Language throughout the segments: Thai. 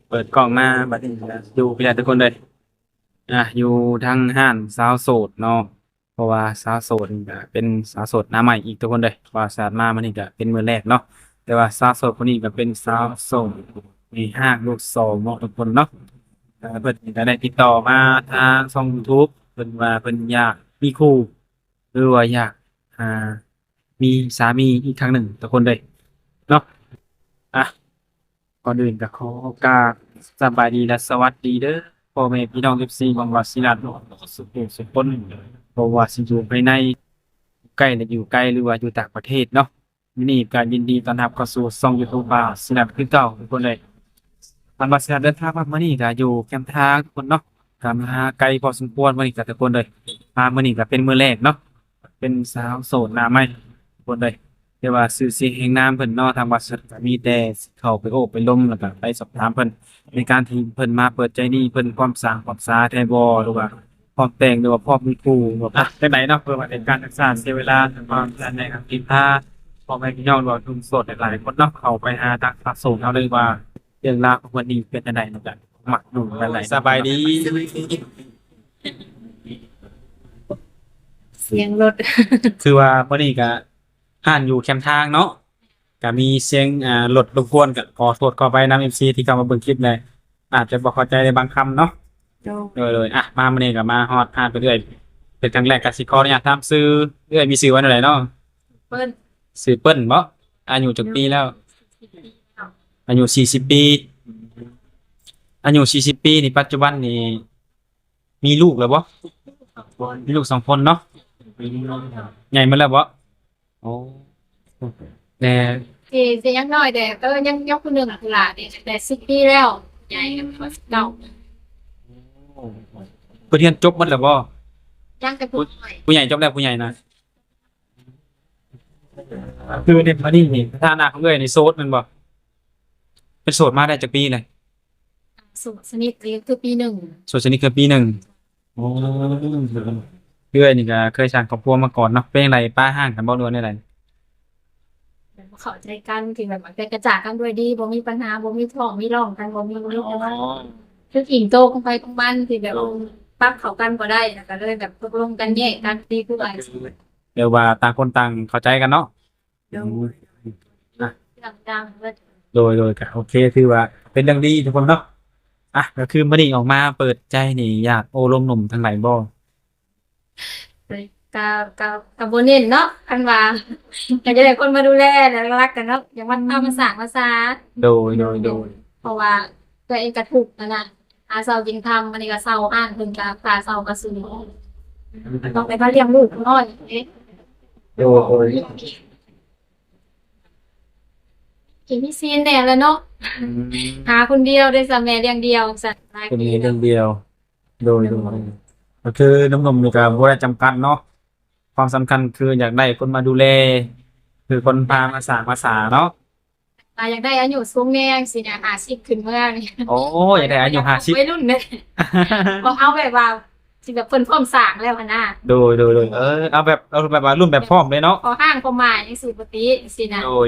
เปิดกล้องมาบัดนี้ก็อยู่พี่น้องทุกคนเลยอยู่ทางห้านสาวโสดเนาะเพราะว่าสาวโสดนี่ก็เป็นสาวโสดหน้าใหม่อีกทุกคนเลยว่าสาดมามันนี่ก็เป็นมื้อแรกเนาะแต่ว่าสาวโสดคนนี้ก็เป็นสาวโสดมีห้างลูกสองเนาะทุกคนเนาะเพิ่นก็ได้ติดต่อมาทางช่อง YouTube เพิ่นว่าเพิ่นอยากมีคู่หรือว่าอยากอ่ามีสามีอีกครั้งหนึ่งทุกคนเลยเนาะอ่ะ ก่อนอื่นก็ขอกราบสบายดีและสวัสดีเด้อพ่อแม่พี่น้อง FC ของวัดศิลาโลกสุขุมสุขคนบ่ว่าสิอยู่ภายในใกล้หรืออยู่ไกลหรือว่าอยู่ต่างประเทศเนาะมื้อนี้ก็ยินดีต้อนรับเข้าสู่ช่อง YouTube บ่าวศิลาคือเก่าทุกคนเลยทางวัดศิลาเดินทางมามื้อนี้ก็อยู่แคมป์ทางทุกคนเนาะก็มาไกลพอสมควรมื้อนี้ก็ทุกคนเลยมามื้อนี้ก็เป็นมื้อแรกเนาะเป็นสาวโสดหน้าใหม่ทุกคนเลย แต่ว่าชื่อเสียงแห่งนามเพิ่นเนาะทางวัดสดก็มีแต่สิเข้าไปโอ้ไปล้มแล้วก็ไปสอบถามเพิ่นในการที่เพิ่นมาเปิดใจนี่เพิ่นพร้อมสร้างพร้อมสาแท้บ่หรือว่าพร้อมแต่งหรือว่าพร้อมมีคู่แบบจังไดเนาะเพื่อว่าเป็นการรักษาเสียเวลาทางความสันในการกินพาพ่อแม่พี่น้องหรือว่าหนุ่มโสดหลายๆคนเนาะเข้าไปหาทางสะสมเอาเลยว่าเรื่องราวของวันนี้เป็นจังไดเนาะจ้ะมักหนุ่มจังไดสบายดี เสียงรถ คือว่ามื้อนี้ก็ห้านอยู่แคมป์ทางเนาะก็มีเสียงรถรบกวนก็ขอโทษขออภัยนำ MC ที่เข้ามาเบิ่งคลิปเลยอาจจะบ่เข้าใจในบางคำเนาะเลยมามื้อนี้ก็มาฮอดห้านไปเรื่อยเป็นครั้งแรกก็สิขออนุญาตถามชื่อเรื่อยมีชื่อว่าจั่งใดเนาะเปิ้ลชื่อเปิ้นบ่อายุจักปีแล้วอายุ40ปีอายุ40ปีนี่ปัจจุบันนี่มีลูกแล้วบ่มีลูก2 คนเนาะใหญ่หมดแล้วบ่โอ้แน่ เสียงน้อยแต่ก็ยังยกคนหนึ่งหลานเนี่ยแต่10 ปีแล้วใหญ่กันมาเก่าเพิ่นเรียนจบหมดแล้วบ่ยังแต่ผู้น้อยผู้ใหญ่จบแล้วผู้ใหญ่นะคือเนี่ยมานี่นี่ฐานะของเอ้ยนี่โสดแม่นบ่เป็นโสดมาได้จักปีเลยสุสนิทเรียนคือปีหนึ่งโสดชนิดคือปีหนึ่งโอ้เอ้ยนี่ก็เคยสร้างครอบครัวมาก่อนเนาะเป็นจังไดป้าห้างกันบ่หรือว่าแนวใดเข้าใจกันถึงแบบเป็นกระจากกันด้วยดีบ่มีปัญหาบ่มีท้องมีร่องกันบ่มีลูกคืออิงโตกันไปของมันที่แบบปรับเข้ากันบ่ได้แล้วก็เลยแบบตกลงกันแยกกันดีคือว่าเรียกว่าต่างคนต่างเข้าใจกันเนาะเดี๋ยวดังๆแล้วโดยก็โอเคถือว่าเป็นเรื่องดีทุกคนเนาะก็คือมื้อนี้ออกมาเปิดใจนี่อยากโอ้ลมหนุ่มทางไหนบ่ก็ก็ก็บ่เน้นเนาะคันว่าก็จะได้คนมาดูแลแล้วรักกันเนาะอย่างว่าตามภาษาโดยเพราะว่าตัวเองก็ทุกข์นะหาเช้ากินค่ำอันนี้ก็เช้าอ่านเพิ่นก็หาเช้าก็ซื้อต้องไปมาเลี้ยงลูกน้อยเอ๊ะโดย กินมีซีนแน่แล้วเนาะหาคนเดียวได้ซะแม่เลี้ยงเดียวสัตว์หลายคนปีแล้วนี้เรื่องเดียวโดยก็คือหนุ่มๆนี่ก็บ่ได้จำกัดเนาะความสำคัญคืออยากได้คนมาดูแลคือคนพามาสร้างภาษาเนาะอยากได้อายุสูงแน่จังซี่น่ะ50ขึ้นเมื่อนี่ โอ้อยากได้อายุ50 วัยรุ่นเด้บ่เอาแบบว่าสิแบบเพิ่นพร้อมสร้างแล้วหันน่ะ โดยเอาแบบว่ารุ่นแบบพร้อมเลยเนาะพอห้างก็มาจังซี่ปกติจังซี่น่ะโดย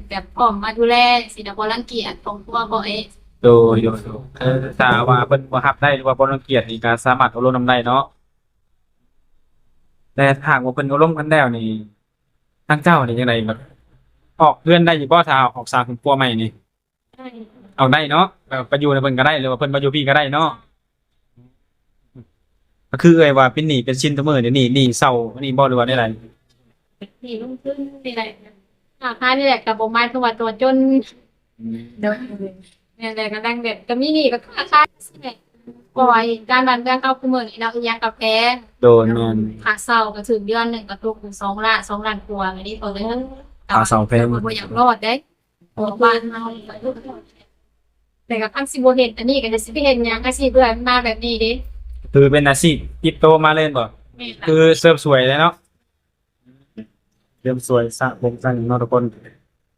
แบบพร้อมมาดูแลจังซี่น่ะบ่รังเกียจของตัวบ่เอ๊ะโดยถ้าว่าเพิ่นบ่รับได้หรือว่าบ่รังเกียจนี่ก็สามารถเอารมณ์นำได้เนาะแต่ถ้าหากว่าเพิ่นเอารมณ์กันแล้วนี่ทางเจ้านี่จังไดแบบออกเรือนได้อยู่บ่ถ้าออกสร้างครอบครัวใหม่นี่เอาได้เนาะแบบไปอยู่นำเพิ่นก็ได้หรือว่าเพิ่นมาอยู่พี่ก็ได้เนาะ ก็คือเอ่ยว่าเป็นหนี้เป็นสินเสมอเดี๋ยวนี้หนี้เศร้าอันนี้บ่หรือว่าได้ไรนี่ลงทุนนี่แหละค่านี่แหละก็บ่หมายถึงว่าตัวจนเด้อนี่แหละกำลังแบบก็มีหนี้ก็ค่าสิแหละปล่อยการบ้านเมืองเอาคุมื้อนี้เนาะอีหยังก็แพงโดนแม่นค่าเช่าก็ถึงเดือนหนึงก็ตกอยู่2 ล้านกว่าอันนี้ก็เลยค่าเช่าแพงบ่อยากรอดเด้บ้านเฮาแต่ก็คันสิบ่เฮ็ดอันนี้ก็จะสิไปเฮ็ดหยังอาชีพเพื่อมาแบบนี้เด้คือเป็นอาชีพติดโตมาเล่นบ่แม่นคือเสริมสวยเลยเนาะเสริมสวยสระผมสั้นเนาะทุกคน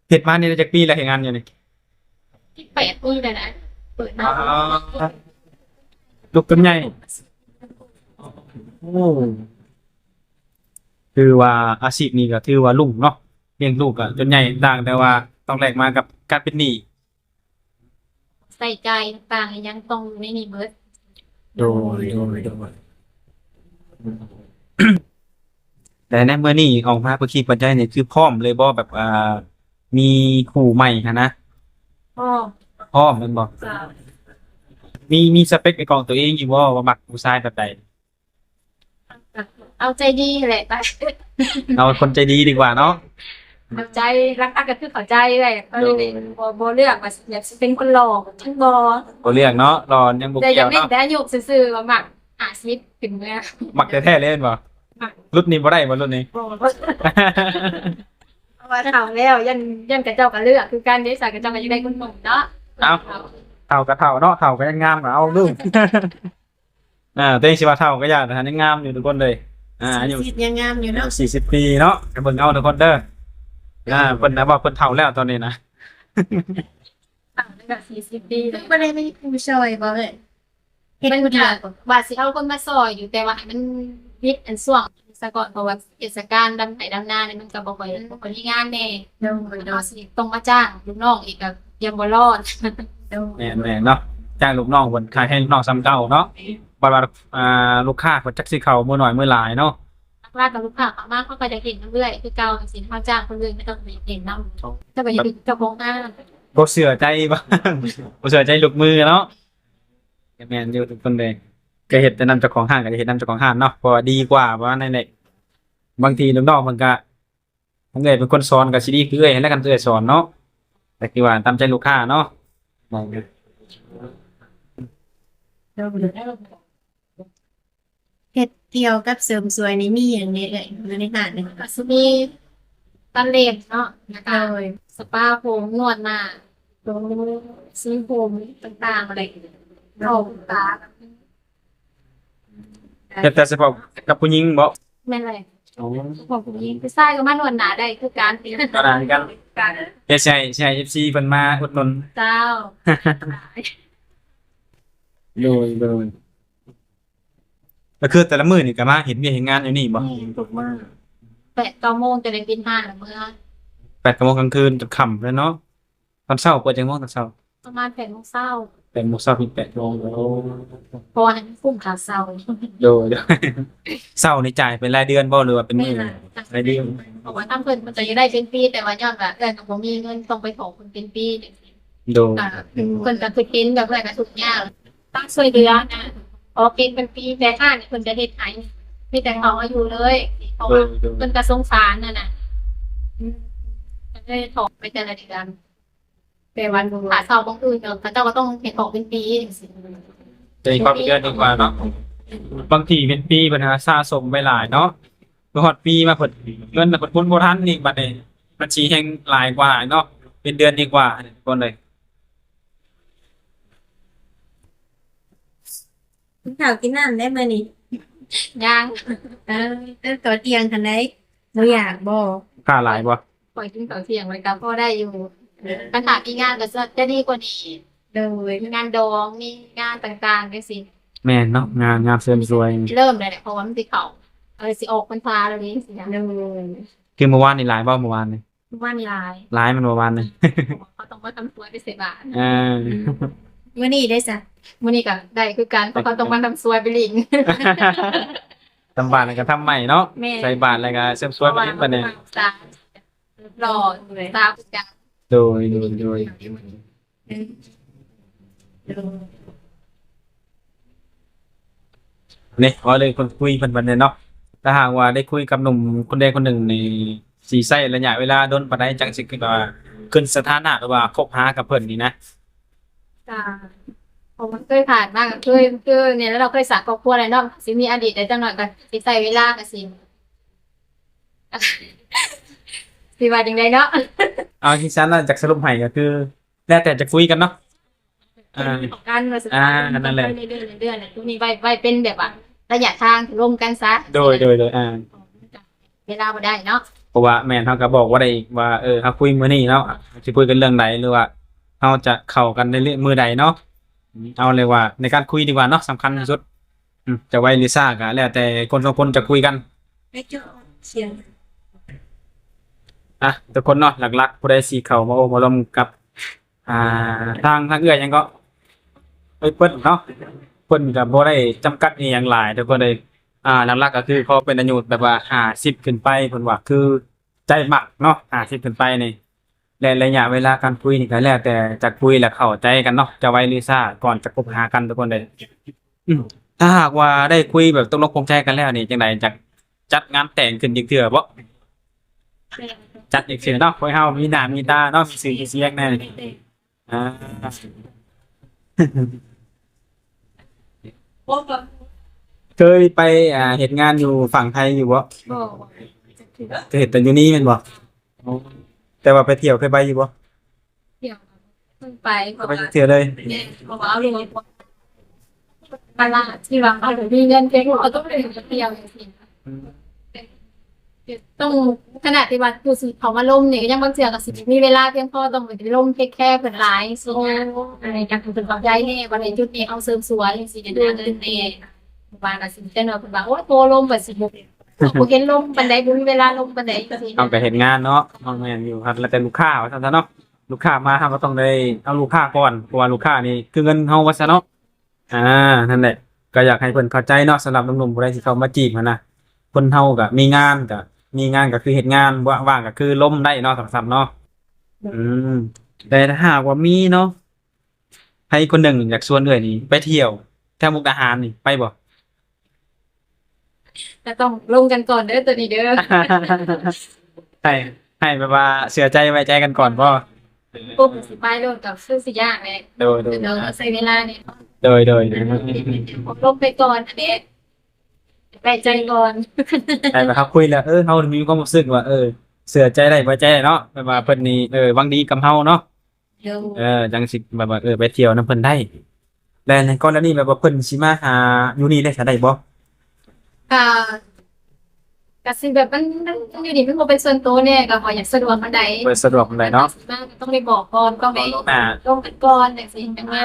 เฮ็ดมานี่ได้จักปีแล้วเฮ็ดงานอยู่นี่8 ปีแล้วนะเปิดอ๋มาอลูกต้นใหญ่โอ้คือว่าอาชีพนี้ก็ถือว่ารุ่งเนาะเลี้ยงลูกก็จนใหญ่ต่างแต่ว่าต้องแลกมากับการเป็นหนี้ ใส่ใจต่างๆยังต้องอยู่ในนี้เบิด โดยแต่ในเมื่อนี้ออกมาเพื่อคิดปัจจัยนี่คือพร้อมเลยบ่แบบมีคู่ใหม่หั้นนะ พ่อ พร้อมแม่นบ่ จะ มีสเปคเป็นของตัวเองอยู่บ่ว่ามักผู้ชายแบบใด เอาใจดีแหละไป เอาคนใจดีดีกว่าเนาะ เอาใจรักก็คือเข้าใจเลยก็เลยบ่เลือกว่าอยากสิเป็นคนหล่อทั้งบ่ บ่เลือกเนาะรอยังบ่ แต่อ เกี่ ยาย ก ว เล่น เนาะ แต่อายุซื่อๆว่ามัก50ถึงเมื่อ มักแท้ๆเลยแม่นบ่ มัก รุ่นนี้บ่ได้บ่รุ่นนี้ บ่เพราะว่าเฒ่าแล้วยันกระเจ้าก็เลือกคือการเดชากระเจ้าก็ยังได้คนหนุ่มเนาะ เอ้า เฒ่าก็เฒ่าเนาะเฒ่าก็ยังงามก็เอาลูก ตัวเองสิว่าเฒ่าก็อย่าแต่หันยังงามอยู่ทุกคนเลยอายุ สิยังงามอยู่เนาะ 40 ปีเนาะก็เบิ่งเอาทุกคนเด้อเพิ่นนะว่าเพิ่นเฒ่าแล้วตอนนี้นะ ต่างกัน40ปีเลย บ่ได้มีผู้ช่วยบ่เอ้ยเฮ็ด มัน ผู้เดียว ว่าสิเอาคนมาซอยอยู่แต่ว่าให้มันวิทย์อันส่วงซะก่อนเพราะว่าเทศกาลดำไหดำนาเนี่ยมันก็บ่ค่อยมีงานแน่ โดยโด เอา ย สิต้องมาจ้างลูกน้องอีกก็ยังบ่รอด โดย แม่นๆเนาะจ้างลูกน้องเพิ่นขายให้ลูกน้องซ้ำเก่าเนาะบ่ว่าลูกค้าเพิ่นจักสิเข้ามื้อน้อยมื้อหลายเนาะ นักล่ากับลูกค้าเขามากเขาก็จะเห็นเรื่อยๆคือเก่าสินเขาจ้างคนอื่นไม่ต้องไปเห็นนำถ้าไปอยู่เจ้าของงาน บ่เชื่อใจบ้าง บ่เชื่อใจลูกมือเนาะแม่นอยู่ทุกคนเลยก็เฮ็ดแต่นำเจ้าของห้างก็จะเฮ็ดนำเจ้าของห้างเนาะเพราะว่าดีกว่าว่านั่นแหละบางทีลูกน้องมันก็ทั้งเอ้ยเป็นคนสอนก็สิดีคือเอ้ยแล้วกันเอ้ยสอนเนาะแต่คือว่าตามใจลูกค้าเนาะ เฮ็ดเกี่ยวกับเสริมสวยนี่มีหยังแหน่เอ้ยอยู่ในห้างนี่ ก็สิมีตันเล็บเนาะนะคะ โดย สปาผมนวดหน้าซีผมต่างๆอะไรโรคตา เฮ็ดแต่เฉพาะกับผู้หญิงบ่ แม่นเลย อ๋อ บอกผู้หญิงผู้ชายก็มานวดหน้าได้คือการ ก็ได้กันเฮ็ดใช่ FC เพิ่นมาอุดหนุน เจ้า โดยก็คือแต่ละมื้อนี่ก็มาเห็นเวียกเห็นงานอยู่นี่บ่ ถูกมาก 8-9 โมงจะได้บิน5แล้วเมื่อ 8 โมงกลางคืนจนค่ำเลยเนาะตอนเช้าเปิดจังโมงตอนเช้า ประมาณ8 โมงเช้า 8 โมงเช้าถึง8 โมงโอ้ เพราะว่าให้มันคุ้มค่าเช้า โดย เช้านี่จ่ายเป็นรายเดือนบ่หรือว่าเป็นมื้อรายเดือน บอกว่าทำเพิ่นมันจะได้เป็นปีแต่ว่าย้อนว่าเอิ้นก็บ่มีเงินต้องไปขอเพิ่นเป็นปี โดย เพิ่นก็คือกินแบบแรกก็ทุกอย่างต้องช่วยเหลือนะพอกินเป็นปีแต่ถ้านี่เพิ่นจะเฮ็ดให้มีแต่เขาอายุเลยเพราะว่าเพิ่นก็สงสารนั่นน่ะก็เลยถอกไปแต่ละเดือนแต่วันหาเช้าบางอื่นเขาเจ้าก็ต้องเฮ็ดออกเป็นปีจังซี่ จะอีกความเป็นเดือนดีกว่าเนาะบางทีเป็นปีปัญหาสะสมไปหลายเนาะพอฮอดปีมาเพิ่นเงินน่ะเพิ่นพ้นบ่ทันอีกบัดนี้บัญชีแห่งหลายกว่าเนาะเป็นเดือนดีกว่าทุกคนเลย กินข้าวกินน้ำได้มื้อนี้ ย่าง ตัวเตียงคันใดบ่อยากบ่ ค่าหลายบ่ ปล่อยกินข้าวเที่ยงไว้ก็พอได้อยู่ปัญหามีงานก็จะดีกว่านี้ โดย มีงานดองมีงานต่างๆจังซี่ แม่นเนาะงานเสริมสวย เริ่มเลยแหละเพราะว่ามันสิเข้าสิออกพรรษาแล้วนี้สินะ โดย คือเมื่อวานนี่หลายบ่เมื่อวานนี่ ว่ามีหลาย หลายมันเมื่อวานนี่ เขาต้องมาทำสวยไปเสียบาท เออ มื้อนี้ได้ซะ มื้อนี้ก็ได้คือกันเพราะเขาต้องมาทำสวยไปลิง ทำบาทแล้วก็ทำใหม่เนาะ แม่ ใส่บาทแล้วก็เสริมสวยไปนิดบัดนี้ สาวหล่อสาวคือกัน โดย โดย นี่ว่าเลยคนคุยเพิ่นบัดนี้เนาะถ้าหากว่าได้คุยกับหนุ่มคนใดคนหนึ่งในสิใช้ระยะเวลาโดนปานใดจังสิคือว่าขึ้นสถานะหรือว่าคบหากับเพิ่นนี่นะ จ้าผมเคยผ่านมากคือเนี่ยแล้วเราเคยสร้างครอบครัวอะไรเนาะสิมีอดีตได้จังหน่อยก็สิใส่เวลาก็สิ สิว่าจังไดเนาะ เอาที่ฉันน่ะจากสรุปให้ก็คือ แล้วแต่จะคุยกันเนาะ ของกันว่าสุด นั่นแหละ เรื่อยๆตัวนี้ไว้เป็นแบบว่าระยะทางร่วมกันซะ โดยเวลาบ่ได้เนาะ เพราะว่าแม่นเขาก็บอกว่าได้ว่าเขาคุยมื้อนี้เนาะสิคุยกันเรื่องใดหรือว่าเขาจะเข้ากันในเรื่องมื้อใดเนาะเอาเลยว่าในการคุยดีกว่าเนาะสำคัญที่สุดจะไว้หรือซ่าก็แล้วแต่คนสองคนจะคุยกัน ไปจุเสียง ทุกคนเนาะหลักๆผู้ใดสิเข้ามาโอ้มาร่วมกับทางเอื้อยหยังก็ ไปเพิ่นเนาะเพิ่นก็บ่ได้จำกัดอีหยังหลายทุกคนเลยหลักๆก็คือเขาเป็นอายุแบบว่า50ขึ้นไปเพิ่นว่าคือใจมักเนาะ50ขึ้นไปนี่และระยะเวลาการคุยนี่ก็แล้วแต่จะคุยและเข้าใจกันเนาะจะไวหรือช้าก่อนจะคบหากันทุกคนเลยอืมถ้าหากว่าได้คุยแบบตกลงปลงใจกันแล้วนี่จังไดจะจัดงานแต่งขึ้นอีกเทื่อบ่จัดอีกเทื่อเนาะไว้เฮามีหน้ามีตาเนาะมีชื่อมีเสียงแน่อ่า เคยไปเฮ็ดงานอยู่ฝั่งไทยอยู่บ่ บ่เคยเฮ็ดแต่อยู่นี่แม่นบ่แต่ว่าไปเที่ยวเคยไปอยู่บ่ เที่ยวเพิ่งไปเพ ก็ ราะ ไป ว่า เที่ยวเลย เนี่ยเพราะว่าเอาลงตลาดที่ว่าเอามีเงินเก็บเอาต้องไปเที่ยวจริงๆต้องขนาดที่ว่าผู้สิเขามาล่มเนี่ยก็ยังบางเทื่อก็สิมีเวลาเพียงพอต้องไปล่มเทคแคร์เพิ่นหลายสิอะไรกันเพิ่นเข้าใจแน่ว่าในจุดนี้เอาเสริมสวยจังซี่ได้เงินแน่ว่าก็สิแต่เนาะเพิ่นว่าโอ้ยโทรลมก็สิบ่เห็นลมปานใดบ่มีเวลาลมปานใดจังซี่ เอาไปเฮ็ดงานเนาะเอาแม่นอยู่ครับแล้วแต่ลูกค้าว่าซั่นซะเนาะลูกค้ามาเฮาก็ต้องได้เอาลูกค้าก่อนเพราะว่าลูกค้านี่คือเงินเฮาว่าซะเนาะนั่นแหละก็อยากให้เพิ่นเข้าใจเนาะสำหรับหนุ่มๆผู้ใดที่เข้ามาจีบหั้นนะคนเฮาก็มีงานก็คือเฮ็ดงานว่างก็คือล้มได้เนาะสำๆเนาะอืมแต่ถ้าหากว่ามีเนาะให้คนหนึ่งอยากชวนเอื้อยนี่ไปเที่ยวแถวมุกดาหารนี่ไปบ่ ก็ต้องลงกันก่อนเด้อตัวนี้เด้อ ให้ให้แบบว่าเชื่อใจไว้ใจกันก่อนบ่ ปุ๊บสิไปโลดกับซื้อสิยากเลย โดย เดี๋ยวใช้เวลาเนี่ย โดย ลงไปก่อนอันนี้แปลใจก่อน ให้แบบครับคุยแล้วเฮามีความรู้สึกว่าเชื่อใจได้ไว้ใจได้เนาะแบบว่าเพิ่นนี่หวังดีกับเฮาเนาะ เดี๋ยว จังสิแบบว่าไปเที่ยวนำเพิ่นได้แล้วในกรณีแบบว่าเพิ่นสิมาหาอยู่นี่ได้ซะได้บ่ อ่ากสิแบบมันอยู่ดีมันบ่เป็นส่วนตัวเนี่ยก็ขออยากสะดวกอันใด เปิดสะดวกปานใดเนาะ ต้องได้บอกก่อนต้องได้ อ่า ลงกันก่อนจังซี่จังไง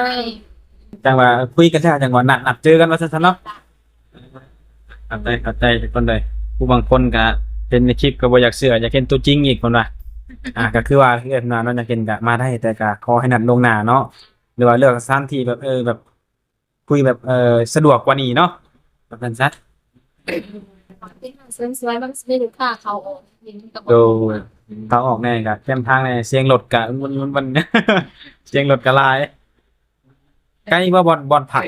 จังว่าคุยกันแล้วจังว่านัดเจอกันว่าซั่นเนาะเข้าใจทุกคนเลยผู้บางคนก็เห็นในคลิปก็บ่อยากเชื่ออยากเห็นตัวจริงอีกเพิ่นว่า ก็คือว่าเลือกนาเนาะอยากเห็นก็มาได้แต่ก็ขอให้นัดลวงหน้าเนาะหรือว่าเลือกสถานที่แบบแบบคุยแบบสะดวกกว่านี้เนาะแบบนั้นซะ เสริมสวยมันสิมีลูกค้าเขาออกยิงกับ ดูเขาออกแน่ก็แคมทางแน่เสียงรถก็มัน เสียงรถก็หลายใกล้ว่าบ่อนไผ่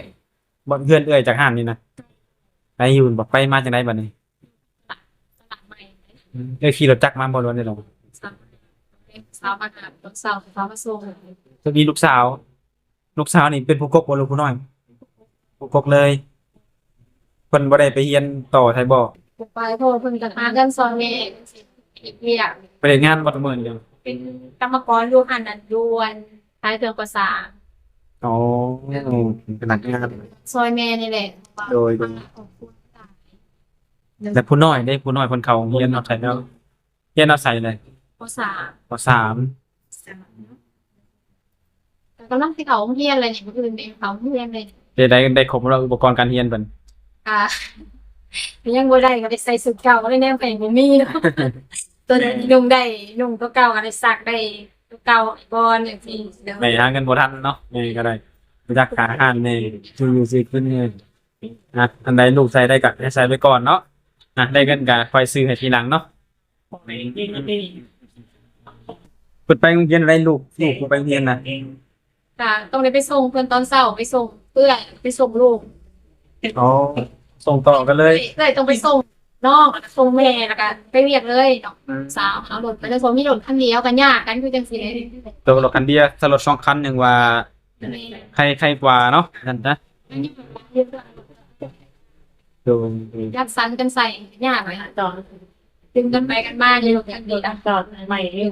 บ่อนเพื่อนจากห้านนี่นะไปอยู่บ่ไปมาจังไดบัดนี้ ตลาดใหม่ ขี่รถจักรมาบ่ล้วนได้หรอก สาวมาหาสาวมาส่ง จะมีลูกสาวนี่เป็นผู้กกบ่ลูกผู้น้อยผู้กกเลยเพิ่นบ่ได้ไปเรียนต่อไทยบ่ ไปเพราะว่าเพิ่นก็หากันซอยแม่เวียก ไปเฮ็ดงานบ่ทุกมื้อนี่ เป็นกรรมกรอยู่หันนันยวนท้ายเครื่องประสาน อ๋อเป็นนักงาน ซอยแม่นี่แหละ โดย แต่ผู้น้อยได้ผู้น้อยเพิ่นเข้าเรียนเอาใส่แล้วเรียนเอาใส่เลย ประสาน ปสาม กำลังที่เขาเฮียนเลยเนี่ยเมื่อคืนเองเขาเฮียนเลย ได้ครบแล้วอุปกรณ์การเรียนเพิ่น ค่ะยังบ่ได้ก็ได้ใส่สุดเก่าก็ได้แนมไปบ่มีเนาะตัวนี้นุ่งได้นุ่งตัวเก่าก็ได้ซักได้ตัวเก่าก่อนอย่างที่เดี๋ยว ไม่หาเงินบ่ทันเนาะนี่ก็ได้รู้จักการอาหารนี่อยู่สิขึ้นเงินอันใดลูกใส่ได้ก็ให้ใส่ไว้ก่อนเนาะได้เงินก็ค่อยซื้อให้ทีหลังเนาะเพิ่นไปโรงเรียนอะไรลูกเพิ่นไปโรงเรียนน่ะ ค่ะต้องได้ไปส่งเพื่อนตอนเช้าไปส่งเพื่อนไปส่งลูก อ๋อส่งต่อกันเลย เลยต้องไปส่งน้องส่งแม่แล้วก็ไปเรียกเลยน้องสาวเอารถไปเลยส่งมีรถคันเดียวกันยากกันคือจังซี่ ตัวรถคันเดียวสลด2คันยังว่าใครกว่าเนาะนั่นนะดู ยัดสันกันใส่ยากเลยค่ะตอนดึงกันไปกันมาเลยกันดีอันตอนใหม่เลย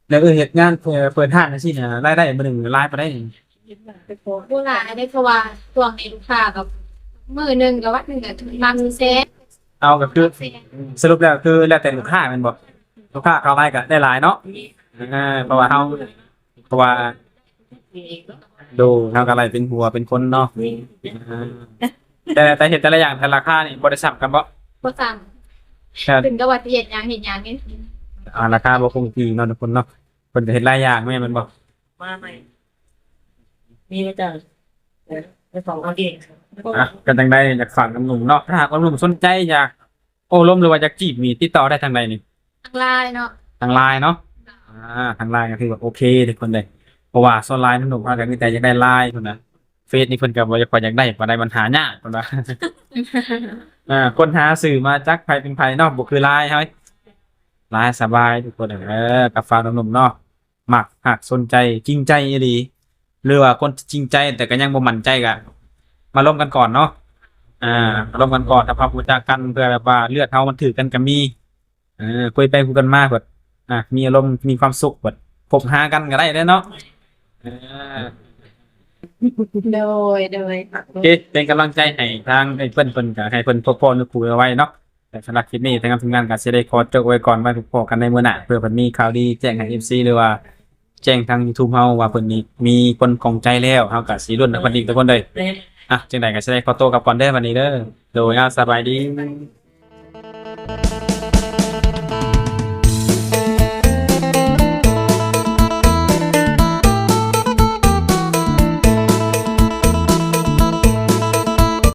แล้วเฮ็ดงานเปิดห้างจังซี่น่ะรายได้มื้อหนึงรายไปได้นี่ ผู้หลานได้เพราะว่าช่วงนี้ลูกค้ากับมื้อหนึงกับวันหนึงก็ถึงบางเซน เอาก็คือสรุปแล้วคือแล้วแต่ลูกค้าแม่นบ่ลูกค้าเขารายก็ได้หลายเนาะเพราะว่าดูเฮาก็ไล่เป็นหัวเป็นคนเนาะแต่เฮ็ดแต่ละอย่างแต่ราคานี่บ่ได้ซ้ำกันบ่ บ่สั่ง แต่ ถึงกับว่าเฮ็ดหยังนี่ ราคาบ่คงที่เนาะทุกคนเนาะเพิ่นก็เฮ็ดหลายอย่างแม่นบ่ มาใหม่มีไหมจ๊ะ ไปของเอาเอง กันจังใดอยากฝากหนุ่มๆเนาะถ้าหากว่าหนุ่มสนใจอยากโอ้ล้มหรือว่าอยากจีบมีติดต่อได้ทางใดนี่ ทางไลน์เนาะ ทางไลน์เนาะทางไลน์ก็คือแบบโอเคทุกคนเลยเพราะว่าโซนไลน์หนุ่มๆเขาก็มีแต่อยากได้ไลน์คนนะเฟซนี่เพิ่นก็บ่อยากอยากได้บ่ได้ปัญหายากคนว่า คนหาสื่อมาจักไผเป็นไผเนาะบ่คือไลน์เฮ้ยไลน์สบายทุกคนกับฝากหนุ่มๆเนาะมักหักสนใจจริงใจอีหลีหรือว่าคนที่จริงใจแต่ก็ยังบ่มั่นใจก็มาร่วมกันก่อนเนาะมาร่วมกันก่อนถ้าพักรู้จักกันเพื่อแบบว่าเลือดเฮามันถือกันก็มีคุยไปคุยกันมาแบบมีอารมณ์มีความสุขแบบพบหากันก็ได้เด้อเนาะเออ โดย โอเคเป็นกำลังใจให้ทางไอ้เพิ่นก็ให้เพิ่นพบพ่อนึกคุยเอาไว้เนาะแต่สำหรับคลิปนี้ทางทีมงานก็สิได้ขอจบไว้ก่อนไว้พบพอกันในมื้อหน้าเพื่อเพิ่นมีข่าวดีแจ้งให้ FC หรือว่าแจ้งทาง YouTube เฮาว่าเพิ่นนี่มีคนของใจแล้วเฮาก็สิรุ่นกับเพิ่นอีกทุกคนเลยจังได๋ก็สิได้ขอตัวกลับก่อนเด้อวันนี้เด้อโดยสบายดี